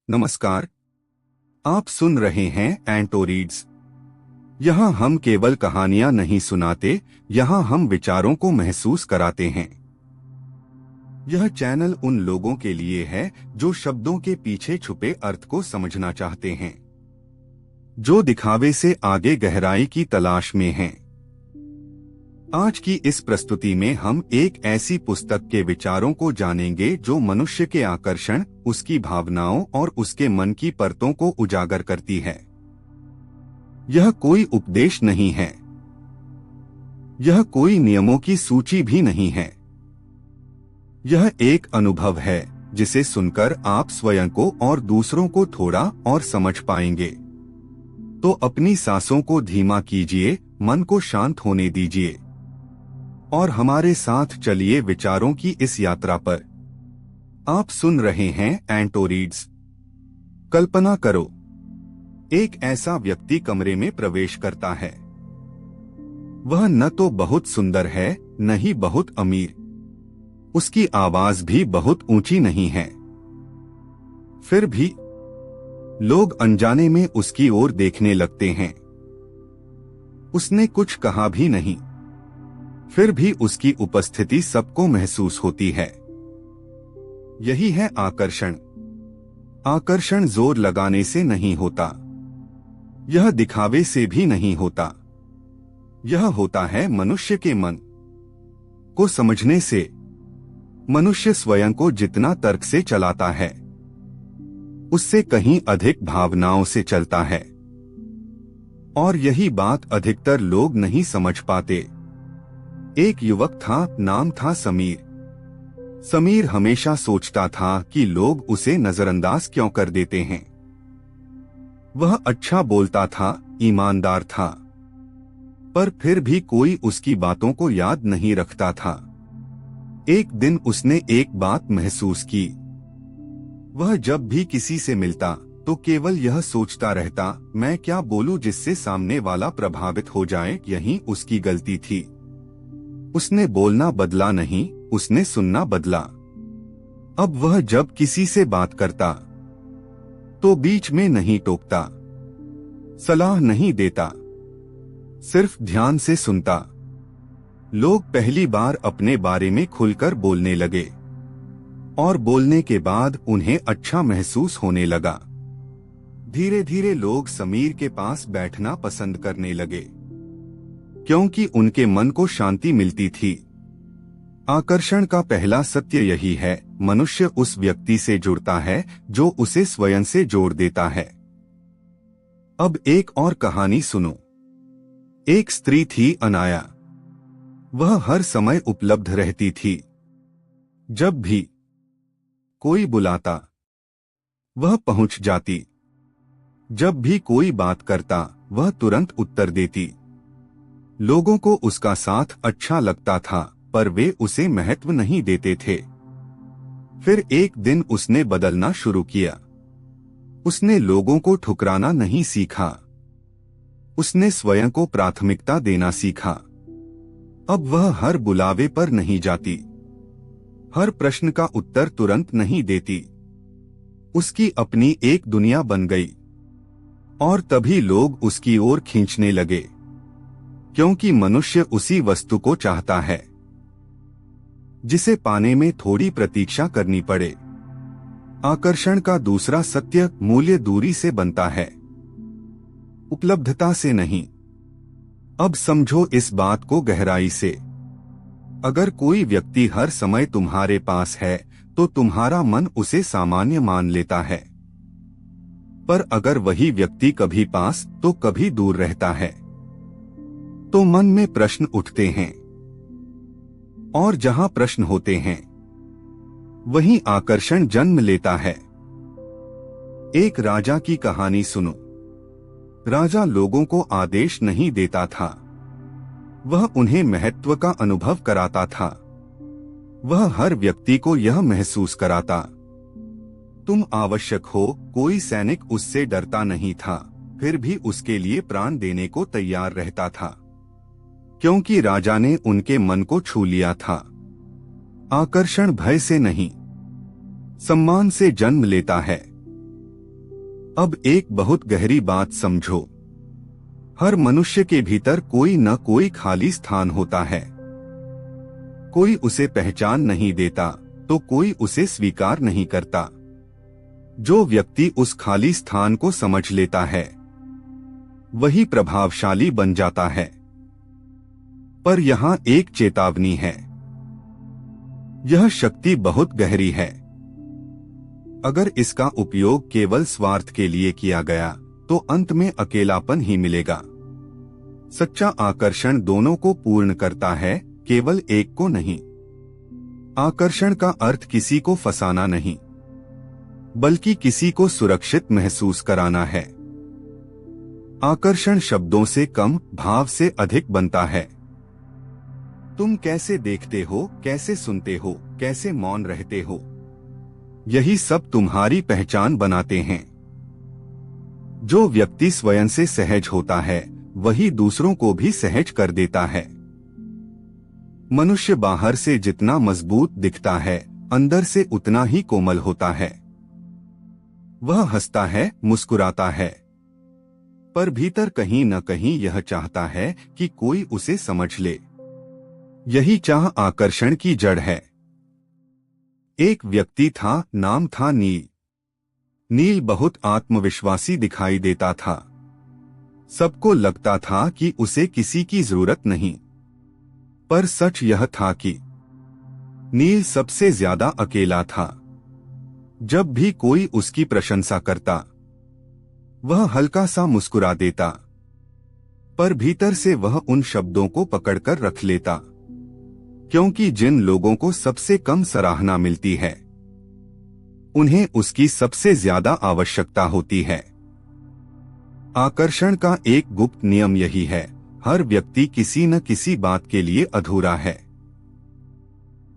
नमस्कार। आप सुन रहे हैं एंटो रीड्स। यहाँ हम केवल कहानियां नहीं सुनाते, यहाँ हम विचारों को महसूस कराते हैं। यह चैनल उन लोगों के लिए है जो शब्दों के पीछे छुपे अर्थ को समझना चाहते हैं, जो दिखावे से आगे गहराई की तलाश में हैं। आज की इस प्रस्तुति में हम एक ऐसी पुस्तक के विचारों को जानेंगे जो मनुष्य के आकर्षण, उसकी भावनाओं और उसके मन की परतों को उजागर करती है। यह कोई उपदेश नहीं है, यह कोई नियमों की सूची भी नहीं है। यह एक अनुभव है जिसे सुनकर आप स्वयं को और दूसरों को थोड़ा और समझ पाएंगे। तो अपनी सांसों को धीमा कीजिए, मन को शांत होने दीजिए और हमारे साथ चलिए विचारों की इस यात्रा पर। आप सुन रहे हैं एंटो रीड्स। कल्पना करो, एक ऐसा व्यक्ति कमरे में प्रवेश करता है। वह न तो बहुत सुंदर है, न ही बहुत अमीर। उसकी आवाज भी बहुत ऊंची नहीं है। फिर भी लोग अनजाने में उसकी ओर देखने लगते हैं। उसने कुछ कहा भी नहीं, फिर भी उसकी उपस्थिति सबको महसूस होती है। यही है आकर्षण। आकर्षण जोर लगाने से नहीं होता, यह दिखावे से भी नहीं होता। यह होता है मनुष्य के मन को समझने से। मनुष्य स्वयं को जितना तर्क से चलाता है, उससे कहीं अधिक भावनाओं से चलता है। और यही बात अधिकतर लोग नहीं समझ पाते। एक युवक था, नाम था समीर। समीर हमेशा सोचता था कि लोग उसे नजरअंदाज क्यों कर देते हैं। वह अच्छा बोलता था, ईमानदार था, पर फिर भी कोई उसकी बातों को याद नहीं रखता था। एक दिन उसने एक बात महसूस की। वह जब भी किसी से मिलता तो केवल यह सोचता रहता, मैं क्या बोलूं जिससे सामने वाला प्रभावित हो जाए। यही उसकी गलती थी। उसने बोलना बदला नहीं, उसने सुनना बदला। अब वह जब किसी से बात करता तो बीच में नहीं टोकता, सलाह नहीं देता, सिर्फ ध्यान से सुनता। लोग पहली बार अपने बारे में खुलकर बोलने लगे और बोलने के बाद उन्हें अच्छा महसूस होने लगा। धीरे धीरे लोग समीर के पास बैठना पसंद करने लगे, क्योंकि उनके मन को शांति मिलती थी। आकर्षण का पहला सत्य यही है, मनुष्य उस व्यक्ति से जुड़ता है जो उसे स्वयं से जोड़ देता है। अब एक और कहानी सुनो। एक स्त्री थी, अनाया। वह हर समय उपलब्ध रहती थी। जब भी कोई बुलाता वह पहुंच जाती। जब भी कोई बात करता वह तुरंत उत्तर देती। लोगों को उसका साथ अच्छा लगता था, पर वे उसे महत्व नहीं देते थे। फिर एक दिन उसने बदलना शुरू किया। उसने लोगों को ठुकराना नहीं सीखा, उसने स्वयं को प्राथमिकता देना सीखा। अब वह हर बुलावे पर नहीं जाती, हर प्रश्न का उत्तर तुरंत नहीं देती। उसकी अपनी एक दुनिया बन गई और तभी लोग उसकी ओर खींचने लगे, क्योंकि मनुष्य उसी वस्तु को चाहता है जिसे पाने में थोड़ी प्रतीक्षा करनी पड़े। आकर्षण का दूसरा सत्य मूल्य दूरी से बनता है, उपलब्धता से नहीं। अब समझो इस बात को गहराई से। अगर कोई व्यक्ति हर समय तुम्हारे पास है तो तुम्हारा मन उसे सामान्य मान लेता है, पर अगर वही व्यक्ति कभी पास तो कभी दूर रहता है तो मन में प्रश्न उठते हैं। और जहां प्रश्न होते हैं वहीं आकर्षण जन्म लेता है। एक राजा की कहानी सुनो। राजा लोगों को आदेश नहीं देता था, वह उन्हें महत्व का अनुभव कराता था। वह हर व्यक्ति को यह महसूस कराता, तुम आवश्यक हो। कोई सैनिक उससे डरता नहीं था, फिर भी उसके लिए प्राण देने को तैयार रहता था, क्योंकि राजा ने उनके मन को छू लिया था। आकर्षण भय से नहीं, सम्मान से जन्म लेता है। अब एक बहुत गहरी बात समझो। हर मनुष्य के भीतर कोई न कोई खाली स्थान होता है। कोई उसे पहचान नहीं देता तो कोई उसे स्वीकार नहीं करता। जो व्यक्ति उस खाली स्थान को समझ लेता है वही प्रभावशाली बन जाता है। पर यहाँ एक चेतावनी है। यह शक्ति बहुत गहरी है। अगर इसका उपयोग केवल स्वार्थ के लिए किया गया तो अंत में अकेलापन ही मिलेगा। सच्चा आकर्षण दोनों को पूर्ण करता है, केवल एक को नहीं। आकर्षण का अर्थ किसी को फंसाना नहीं, बल्कि किसी को सुरक्षित महसूस कराना है। आकर्षण शब्दों से कम, भाव से अधिक बनता है। तुम कैसे देखते हो, कैसे सुनते हो, कैसे मौन रहते हो, यही सब तुम्हारी पहचान बनाते हैं। जो व्यक्ति स्वयं से सहज होता है वही दूसरों को भी सहज कर देता है। मनुष्य बाहर से जितना मजबूत दिखता है अंदर से उतना ही कोमल होता है। वह हंसता है, मुस्कुराता है, पर भीतर कहीं न कहीं यह चाहता है कि कोई उसे समझ ले। यही चाह आकर्षण की जड़ है। एक व्यक्ति था, नाम था नील। नील बहुत आत्मविश्वासी दिखाई देता था। सबको लगता था कि उसे किसी की जरूरत नहीं, पर सच यह था कि नील सबसे ज्यादा अकेला था। जब भी कोई उसकी प्रशंसा करता वह हल्का सा मुस्कुरा देता, पर भीतर से वह उन शब्दों को पकड़कर रख लेता, क्योंकि जिन लोगों को सबसे कम सराहना मिलती है उन्हें उसकी सबसे ज्यादा आवश्यकता होती है। आकर्षण का एक गुप्त नियम यही है, हर व्यक्ति किसी न किसी बात के लिए अधूरा है।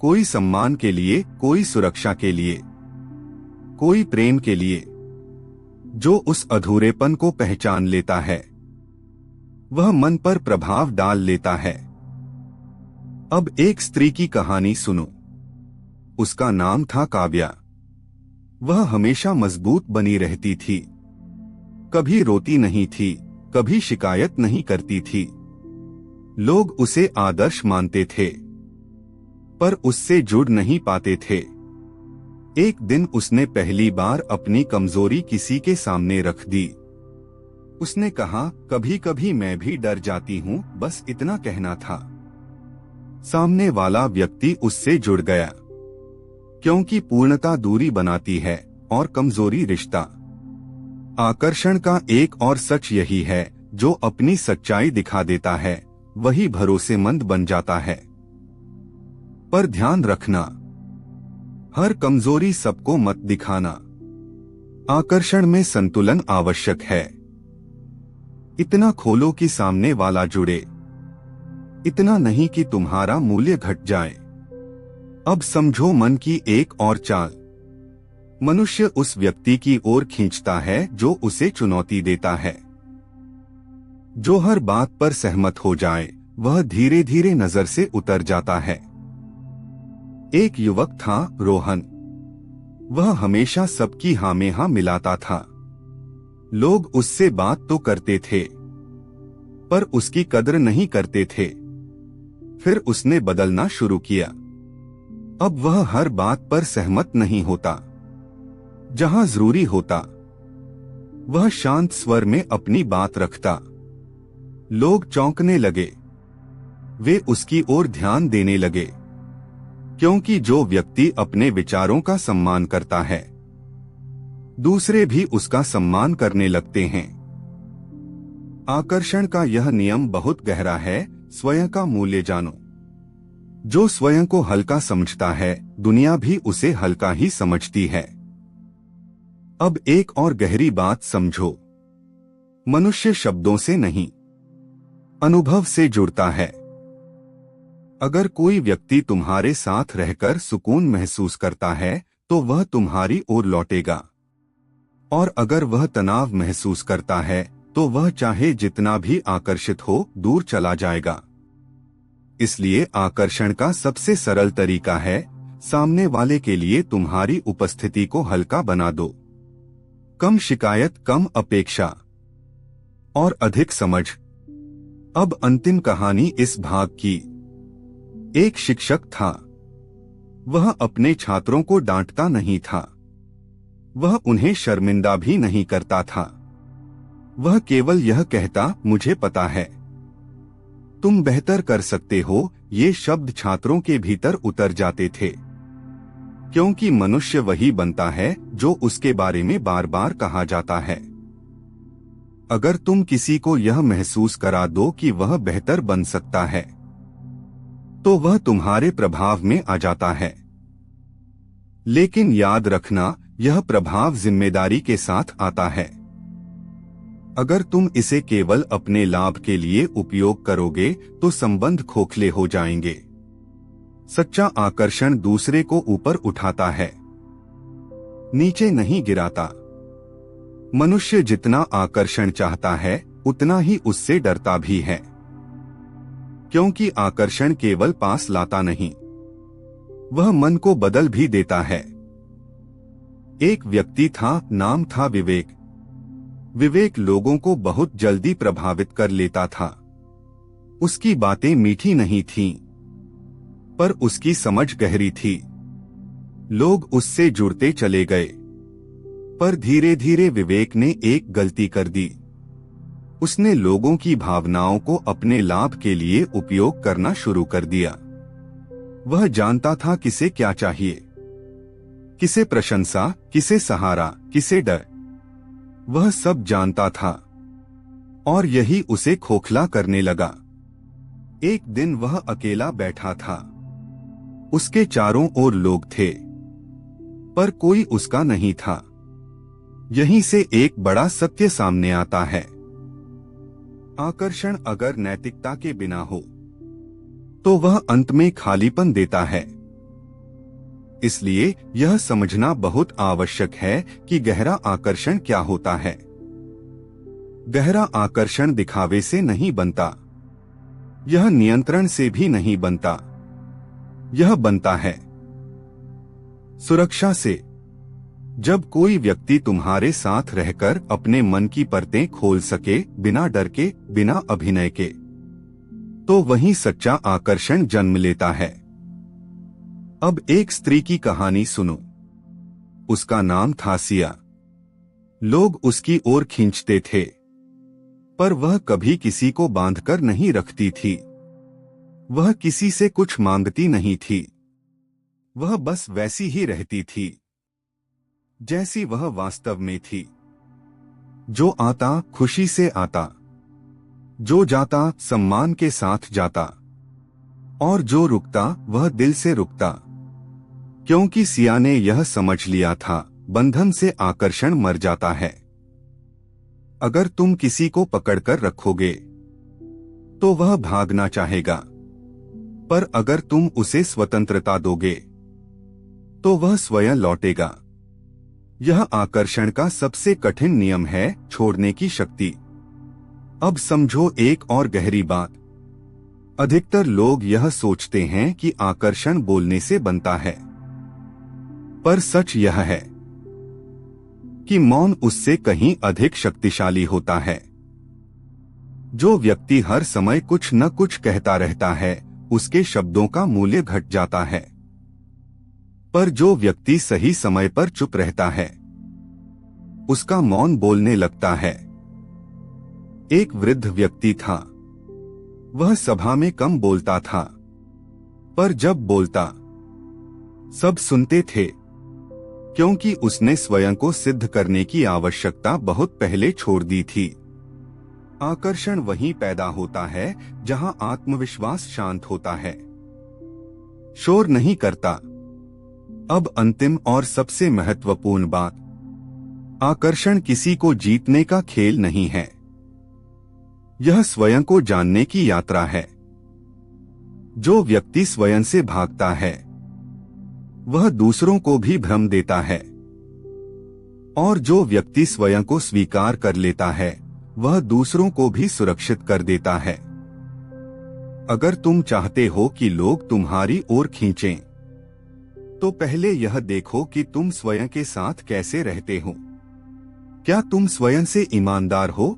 कोई सम्मान के लिए, कोई सुरक्षा के लिए, कोई प्रेम के लिए। जो उस अधूरेपन को पहचान लेता है वह मन पर प्रभाव डाल लेता है। अब एक स्त्री की कहानी सुनो। उसका नाम था काव्या। वह हमेशा मजबूत बनी रहती थी, कभी रोती नहीं थी, कभी शिकायत नहीं करती थी। लोग उसे आदर्श मानते थे, पर उससे जुड़ नहीं पाते थे। एक दिन उसने पहली बार अपनी कमजोरी किसी के सामने रख दी। उसने कहा, कभी कभी मैं भी डर जाती हूँ, बस इतना कहना था। सामने वाला व्यक्ति उससे जुड़ गया, क्योंकि पूर्णता दूरी बनाती है और कमजोरी रिश्ता। आकर्षण का एक और सच यही है, जो अपनी सच्चाई दिखा देता है वही भरोसेमंद बन जाता है। पर ध्यान रखना, हर कमजोरी सबको मत दिखाना। आकर्षण में संतुलन आवश्यक है। इतना खोलो कि सामने वाला जुड़े, इतना नहीं कि तुम्हारा मूल्य घट जाए। अब समझो मन की एक और चाल। मनुष्य उस व्यक्ति की ओर खींचता है जो उसे चुनौती देता है। जो हर बात पर सहमत हो जाए वह धीरे धीरे नजर से उतर जाता है। एक युवक था, रोहन। वह हमेशा सबकी हाँ में हाँ मिलाता था। लोग उससे बात तो करते थे, पर उसकी कद्र नहीं करते थे। फिर उसने बदलना शुरू किया। अब वह हर बात पर सहमत नहीं होता। जहां जरूरी होता वह शांत स्वर में अपनी बात रखता। लोग चौंकने लगे, वे उसकी ओर ध्यान देने लगे, क्योंकि जो व्यक्ति अपने विचारों का सम्मान करता है दूसरे भी उसका सम्मान करने लगते हैं। आकर्षण का यह नियम बहुत गहरा है, स्वयं का मूल्य जानो। जो स्वयं को हल्का समझता है दुनिया भी उसे हल्का ही समझती है। अब एक और गहरी बात समझो। मनुष्य शब्दों से नहीं, अनुभव से जुड़ता है। अगर कोई व्यक्ति तुम्हारे साथ रहकर सुकून महसूस करता है तो वह तुम्हारी ओर लौटेगा, और अगर वह तनाव महसूस करता है तो वह चाहे जितना भी आकर्षित हो दूर चला जाएगा। इसलिए आकर्षण का सबसे सरल तरीका है, सामने वाले के लिए तुम्हारी उपस्थिति को हल्का बना दो। कम शिकायत, कम अपेक्षा और अधिक समझ। अब अंतिम कहानी इस भाग की। एक शिक्षक था। वह अपने छात्रों को डांटता नहीं था। वह उन्हें शर्मिंदा भी नहीं करता था। वह केवल यह कहता, मुझे पता है, तुम बेहतर कर सकते हो। ये शब्द छात्रों के भीतर उतर जाते थे, क्योंकि मनुष्य वही बनता है जो उसके बारे में बार बार कहा जाता है। अगर तुम किसी को यह महसूस करा दो कि वह बेहतर बन सकता है, तो वह तुम्हारे प्रभाव में आ जाता है। लेकिन याद रखना, यह प्रभाव जिम्मेदारी के साथ आता है। अगर तुम इसे केवल अपने लाभ के लिए उपयोग करोगे तो संबंध खोखले हो जाएंगे। सच्चा आकर्षण दूसरे को ऊपर उठाता है, नीचे नहीं गिराता। मनुष्य जितना आकर्षण चाहता है उतना ही उससे डरता भी है, क्योंकि आकर्षण केवल पास लाता नहीं, वह मन को बदल भी देता है। एक व्यक्ति था, नाम था विवेक। विवेक लोगों को बहुत जल्दी प्रभावित कर लेता था। उसकी बातें मीठी नहीं थीं, पर उसकी समझ गहरी थी। लोग उससे जुड़ते चले गए, पर धीरे धीरे विवेक ने एक गलती कर दी। उसने लोगों की भावनाओं को अपने लाभ के लिए उपयोग करना शुरू कर दिया। वह जानता था किसे क्या चाहिए, किसे प्रशंसा, किसे सहारा, किसे डर। वह सब जानता था, और यही उसे खोखला करने लगा। एक दिन वह अकेला बैठा था। उसके चारों ओर लोग थे, पर कोई उसका नहीं था। यहीं से एक बड़ा सत्य सामने आता है। आकर्षण अगर नैतिकता के बिना हो, तो वह अंत में खालीपन देता है। इसलिए यह समझना बहुत आवश्यक है कि गहरा आकर्षण क्या होता है। गहरा आकर्षण दिखावे से नहीं बनता, यह नियंत्रण से भी नहीं बनता। यह बनता है सुरक्षा से। जब कोई व्यक्ति तुम्हारे साथ रहकर अपने मन की परतें खोल सके, बिना डर के, बिना अभिनय के, तो वहीं सच्चा आकर्षण जन्म लेता है। अब एक स्त्री की कहानी सुनो। उसका नाम था सिया। लोग उसकी ओर खींचते थे, पर वह कभी किसी को बांधकर नहीं रखती थी। वह किसी से कुछ मांगती नहीं थी। वह बस वैसी ही रहती थी जैसी वह वास्तव में थी। जो आता खुशी से आता, जो जाता सम्मान के साथ जाता, और जो रुकता वह दिल से रुकता। क्योंकि सिया ने यह समझ लिया था, बंधन से आकर्षण मर जाता है। अगर तुम किसी को पकड़कर रखोगे तो वह भागना चाहेगा, पर अगर तुम उसे स्वतंत्रता दोगे तो वह स्वयं लौटेगा। यह आकर्षण का सबसे कठिन नियम है, छोड़ने की शक्ति। अब समझो एक और गहरी बात। अधिकतर लोग यह सोचते हैं कि आकर्षण बोलने से बनता है, पर सच यह है कि मौन उससे कहीं अधिक शक्तिशाली होता है। जो व्यक्ति हर समय कुछ न कुछ कहता रहता है, उसके शब्दों का मूल्य घट जाता है। पर जो व्यक्ति सही समय पर चुप रहता है, उसका मौन बोलने लगता है। एक वृद्ध व्यक्ति था। वह सभा में कम बोलता था, पर जब बोलता सब सुनते थे, क्योंकि उसने स्वयं को सिद्ध करने की आवश्यकता बहुत पहले छोड़ दी थी। आकर्षण वहीं पैदा होता है जहां आत्मविश्वास शांत होता है, शोर नहीं करता। अब अंतिम और सबसे महत्वपूर्ण बात, आकर्षण किसी को जीतने का खेल नहीं है। यह स्वयं को जानने की यात्रा है। जो व्यक्ति स्वयं से भागता है, वह दूसरों को भी भ्रम देता है, और जो व्यक्ति स्वयं को स्वीकार कर लेता है, वह दूसरों को भी सुरक्षित कर देता है। अगर तुम चाहते हो कि लोग तुम्हारी ओर खींचें, तो पहले यह देखो कि तुम स्वयं के साथ कैसे रहते हो। क्या तुम स्वयं से ईमानदार हो?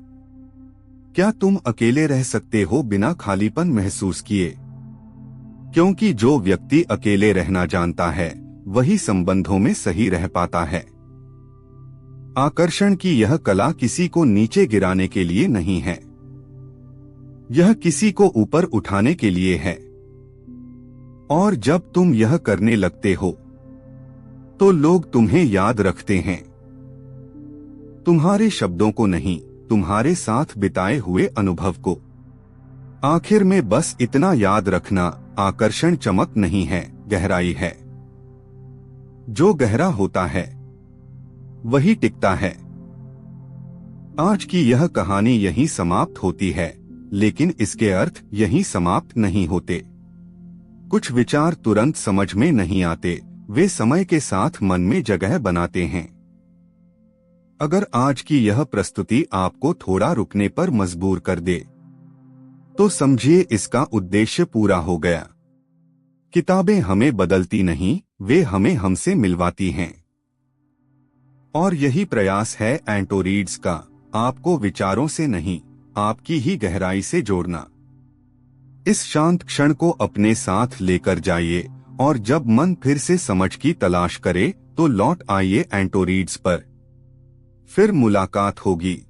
क्या तुम अकेले रह सकते हो बिना खालीपन महसूस किए? क्योंकि जो व्यक्ति अकेले रहना जानता है वही संबंधों में सही रह पाता है। आकर्षण की यह कला किसी को नीचे गिराने के लिए नहीं है, यह किसी को ऊपर उठाने के लिए है। और जब तुम यह करने लगते हो तो लोग तुम्हें याद रखते हैं, तुम्हारे शब्दों को नहीं, तुम्हारे साथ बिताए हुए अनुभव को। आखिर में बस इतना याद रखना, आकर्षण चमक नहीं है, गहराई है। जो गहरा होता है वही टिकता है। आज की यह कहानी यहीं समाप्त होती है, लेकिन इसके अर्थ यहीं समाप्त नहीं होते। कुछ विचार तुरंत समझ में नहीं आते, वे समय के साथ मन में जगह बनाते हैं। अगर आज की यह प्रस्तुति आपको थोड़ा रुकने पर मजबूर कर दे, तो समझिए इसका उद्देश्य पूरा हो गया। किताबें हमें बदलती नहीं, वे हमें हमसे मिलवाती हैं। और यही प्रयास है एंटोरीड्स का, आपको विचारों से नहीं, आपकी ही गहराई से जोड़ना। इस शांत क्षण को अपने साथ लेकर जाइए, और जब मन फिर से समझ की तलाश करे तो लौट आइए एंटोरीड्स पर। फिर मुलाकात होगी।